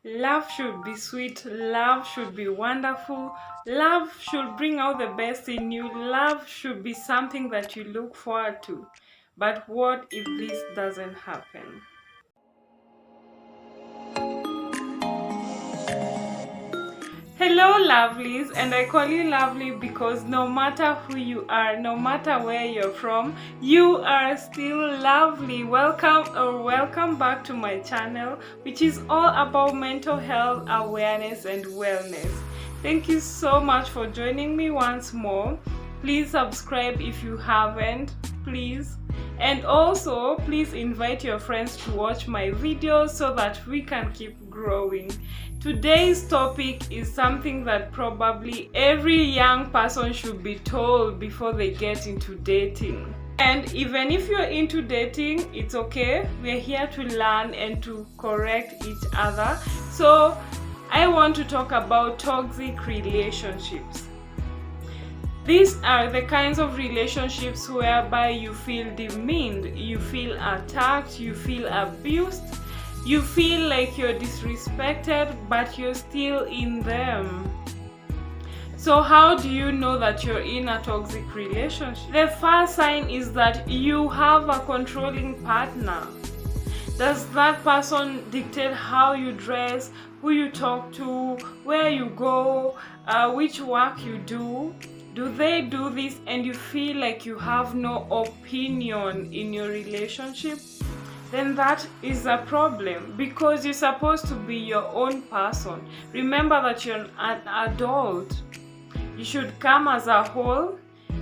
Love should be sweet, love should be wonderful, love should bring out the best in you, love should be something that you look forward to. But what if this doesn't happen? Hello, lovelies, and I call you lovely because no matter who you are, no matter where you're from, you are still lovely. Welcome back to my channel, which is all about mental health awareness and wellness. Thank you so much for joining me once more. Please subscribe if you haven't, please. And also, please invite your friends to watch my videos so that we can keep growing. Today's topic is something that probably every young person should be told before they get into dating. And even if you're into dating, it's okay. We're here to learn and to correct each other. So I want to talk about toxic relationships. These are the kinds of relationships whereby you feel demeaned, you feel attacked, you feel abused, you feel like you're disrespected, but you're still in them. So how do you know that you're in a toxic relationship? The first sign is that you have a controlling partner. Does that person dictate how you dress, who you talk to, where you go, which work you do? Do they do this and you feel like you have no opinion in your relationship? Then that is a problem, because you're supposed to be your own person. Remember that you're an adult. You should come as a whole,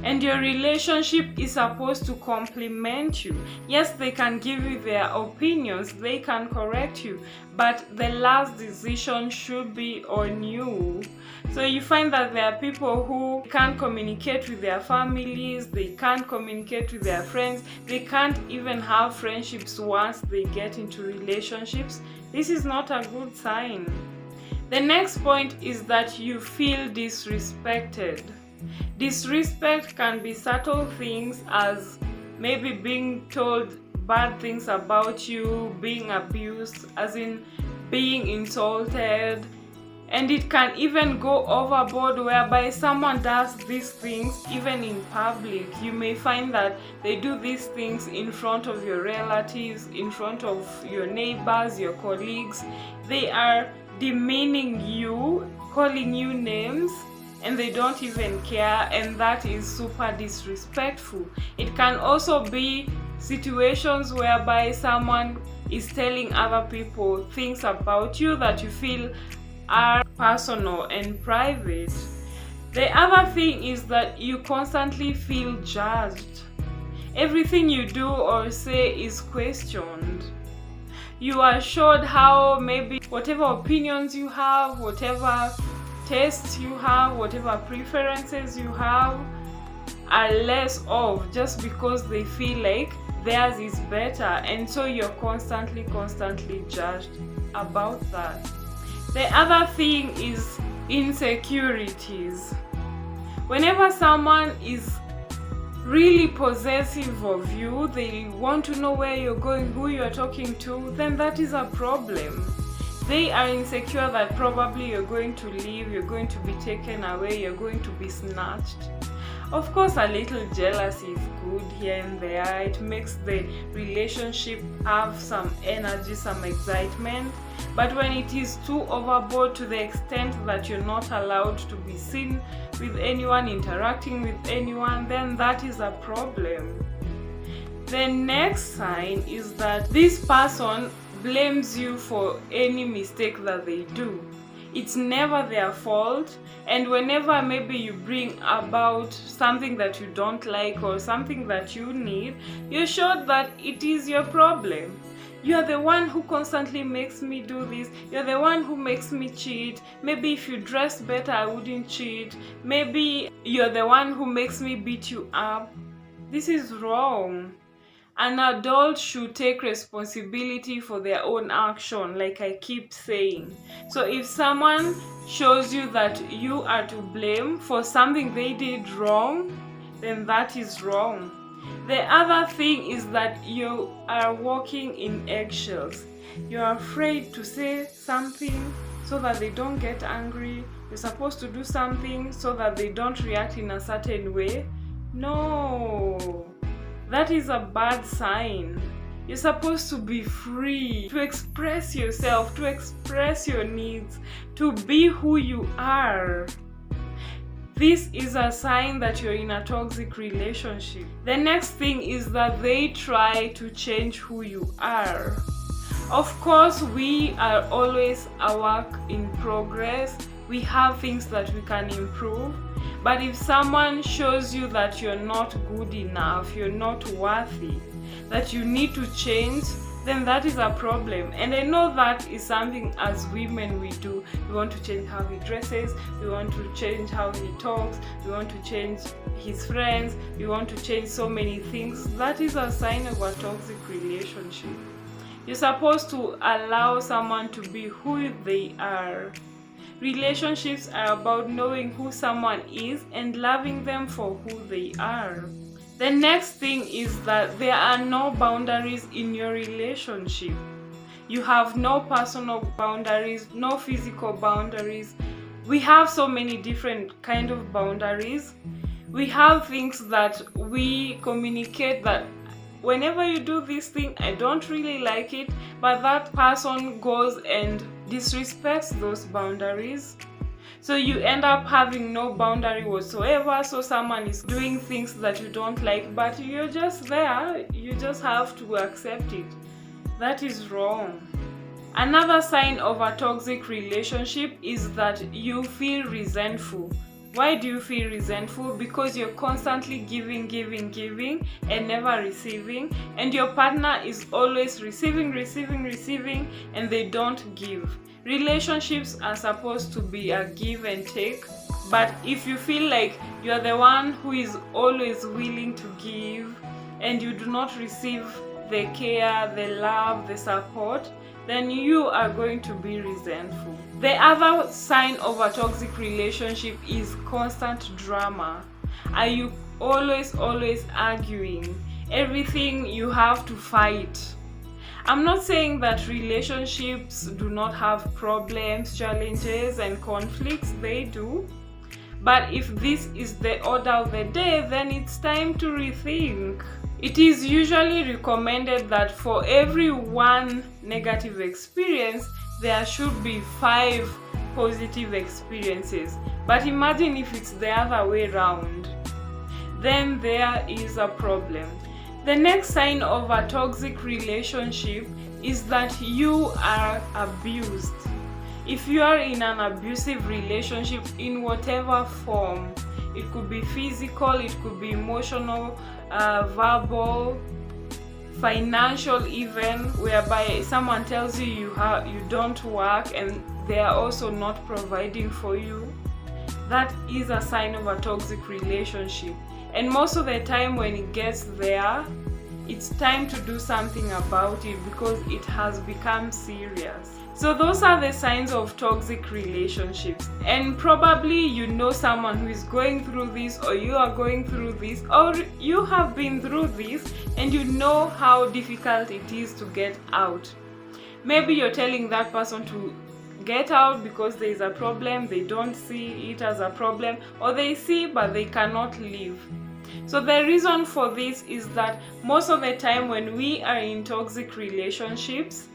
and your relationship is supposed to complement you. Yes, they can give you their opinions, they can correct you, but the last decision should be on you. So you find that there are people who can't communicate with their families, they can't communicate with their friends, they can't even have friendships once they get into relationships. This is not a good sign. The next point is that you feel disrespected. Disrespect can be subtle things, as maybe being told bad things about you, being abused, as in being insulted, and it can even go overboard whereby someone does these things even in public. You may find that they do these things in front of your relatives, in front of your neighbors, your colleagues. They are demeaning you, calling you names, and they don't even care, and that is super disrespectful. It can also be situations whereby someone is telling other people things about you that you feel are personal and private. The other thing is that you constantly feel judged. Everything you do or say is questioned. You are showed how maybe whatever opinions you have, whatever tastes you have, whatever preferences you have are less of, just because they feel like theirs is better, and so you're constantly judged about that. The other thing is insecurities. Whenever someone is really possessive of you, they want to know where you're going, who you're talking to, then that is a problem. They are insecure that probably you're going to leave, you're going to be taken away, you're going to be snatched. Of course, a little jealousy is good here and there. It makes the relationship have some energy, some excitement. But when it is too overboard to the extent that you're not allowed to be seen with anyone, interacting with anyone, then that is a problem. The next sign is that this person blames you for any mistake that they do. It's never their fault, and whenever maybe you bring about something that you don't like or something that you need, you're sure that it is your problem. You're the one who constantly makes me do this. You're the one who makes me cheat. Maybe if you dressed better, I wouldn't cheat. Maybe you're the one who makes me beat you up. This is wrong. An adult should take responsibility for their own action, like I keep saying. So if someone shows you that you are to blame for something they did wrong, then that is wrong. The other thing is that you are walking in eggshells. You're afraid to say something so that they don't get angry. You're supposed to do something so that they don't react in a certain way. No, that is a bad sign. You're supposed to be free, to express yourself, to express your needs, to be who you are. This is a sign that you're in a toxic relationship. The next thing is that they try to change who you are. Of course, we are always a work in progress. We have things that we can improve. But if someone shows you that you're not good enough, you're not worthy, that you need to change, then that is a problem. And I know that is something as women we do. We want to change how he dresses, we want to change how he talks, we want to change his friends, we want to change so many things. That is a sign of a toxic relationship. You're supposed to allow someone to be who they are. Relationships are about knowing who someone is and loving them for who they are. The next thing is that there are no boundaries in your relationship. You have no personal boundaries, no physical boundaries. We have so many different kind of boundaries. We have things that we communicate that whenever you do this thing, I don't really like it, but that person goes and disrespects those boundaries. So you end up having no boundary whatsoever. So someone is doing things that you don't like, but you're just there. You just have to accept it. That is wrong. Another sign of a toxic relationship is that you feel resentful. Why do you feel resentful? Because you're constantly giving and never receiving, and your partner is always receiving and they don't give. Relationships are supposed to be a give and take, but if you feel like you're the one who is always willing to give and you do not receive the care, the love, the support, then you are going to be resentful. The other sign of a toxic relationship is constant drama. Are you always arguing? Everything you have to fight. I'm not saying that relationships do not have problems, challenges, and conflicts. They do. But if this is the order of the day, then it's time to rethink. It is usually recommended that for every one negative experience, there should be 5 positive experiences. But imagine if it's the other way around. Then there is a problem. The next sign of a toxic relationship is that you are abused. If you are in an abusive relationship in whatever form, it could be physical, it could be emotional, verbal, financial even, whereby someone tells you you don't work and they are also not providing for you, that is a sign of a toxic relationship. And most of the time when it gets there, it's time to do something about it because it has become serious. So those are the signs of toxic relationships. And probably you know someone who is going through this, or you are going through this, or you have been through this and you know how difficult it is to get out. Maybe you're telling that person to get out because there is a problem, they don't see it as a problem, or they see but they cannot leave. So the reason for this is that most of the time when we are in toxic relationships,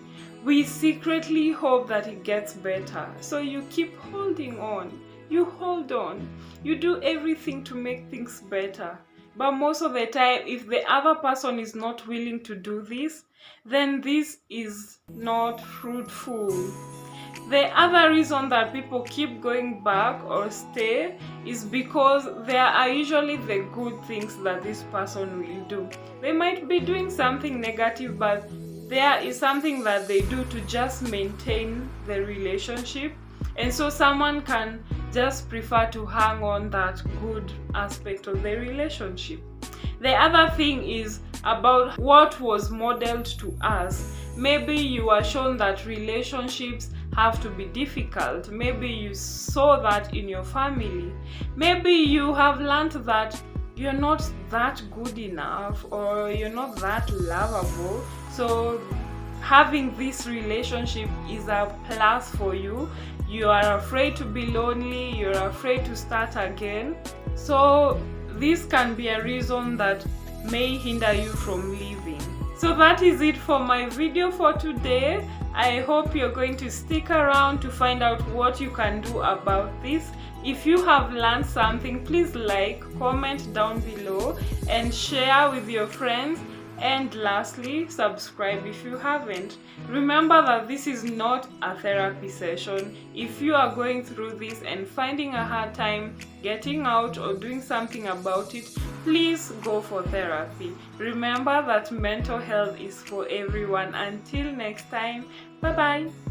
we secretly hope that it gets better. So you keep holding on, you hold on, you do everything to make things better. But most of the time, if the other person is not willing to do this, then this is not fruitful. The other reason that people keep going back or stay is because there are usually the good things that this person will do. They might be doing something negative, but there is something that they do to just maintain the relationship. And so someone can just prefer to hang on that good aspect of the relationship. The other thing is about what was modeled to us. Maybe you are shown that relationships have to be difficult. Maybe you saw that in your family. Maybe you have learned that you're not that good enough or you're not that lovable. So having this relationship is a plus for you. You are afraid to be lonely, you're afraid to start again. So this can be a reason that may hinder you from leaving. So that is it for my video for today. I hope you're going to stick around to find out what you can do about this. If you have learned something, please like, comment down below, and share with your friends. And lastly, subscribe if you haven't. Remember that this is not a therapy session. If you are going through this and finding a hard time getting out or doing something about it, please go for therapy. Remember that mental health is for everyone. Until next time, bye bye.